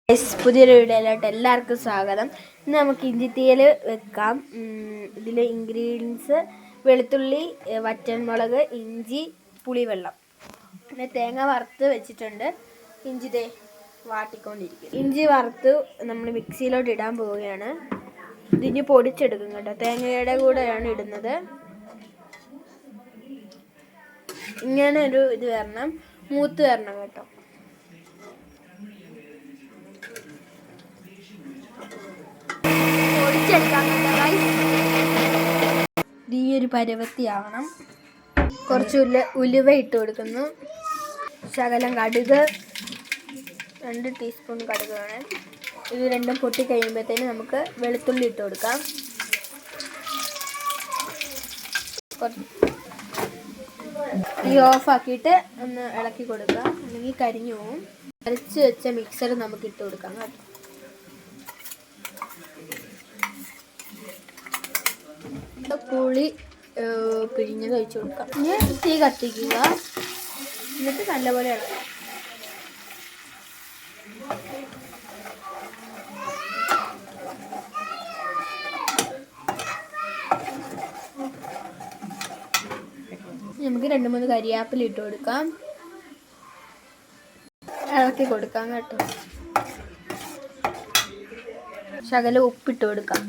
പുതിയൊരു വീഡിയോയിലോട്ട് എല്ലാവർക്കും സ്വാഗതം. ഇന്ന് നമുക്ക് ഇഞ്ചിത്തീയൽ വെക്കാം. ഇതിൽ ഇൻഗ്രീഡിയൻസ് വെളുത്തുള്ളി, വറ്റൻമുളക്, ഇഞ്ചി, പുളിവെള്ളം, പിന്നെ തേങ്ങ വറുത്ത് വെച്ചിട്ടുണ്ട്. ഇഞ്ചി വാട്ടിക്കൊണ്ടിരിക്കും. ഇഞ്ചി വറുത്ത് നമ്മൾ മിക്സിയിലോട്ട് ഇടാൻ പോവുകയാണ്. ഇതിന് പൊടിച്ചെടുക്കും കേട്ടോ. തേങ്ങയുടെ കൂടെയാണ് ഇടുന്നത്. ഇങ്ങനെ ഒരു ഇത് വരണം, മൂത്ത് വരണം കേട്ടോ. ഈ ഒരു പരുവത്തിയാവണം. കുറച്ച് ഉലുവ ഇട്ട് കൊടുക്കുന്നു. ശകലം കടുക്, 2 ടീസ്പൂൺ കടുക് വേണം. ഇത് രണ്ടും പൊട്ടി കഴിയുമ്പോഴത്തേന് നമുക്ക് വെളുത്തുള്ളി ഇട്ട് കൊടുക്കാം. ഈ ഓഫാക്കിയിട്ട് ഒന്ന് ഇളക്കി കൊടുക്കുക, അല്ലെങ്കിൽ കരിഞ്ഞു പോവും. അരച്ച് വെച്ച മിക്സർ നമുക്ക് ഇട്ട് കൊടുക്കാം കേട്ടോ. പുളി പിഴിഞ്ഞത് ഒഴിച്ചു കൊടുക്കാം. ഇനി തീ കത്തിക്കുക, എന്നിട്ട് നല്ലപോലെ ഇളക്കാം. നമുക്ക് 2-3 കരിയാപ്പില ഇട്ട് കൊടുക്കാം. ഇളക്കി കൊടുക്കാം കേട്ടോ. ശകലം ഉപ്പിട്ട് കൊടുക്കാം,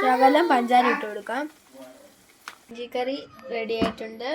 ശകലം പഞ്ചാര ഇട്ട് കൊടുക്കാം. ഇഞ്ചിക്കറി റെഡി ആയിട്ടുണ്ട്.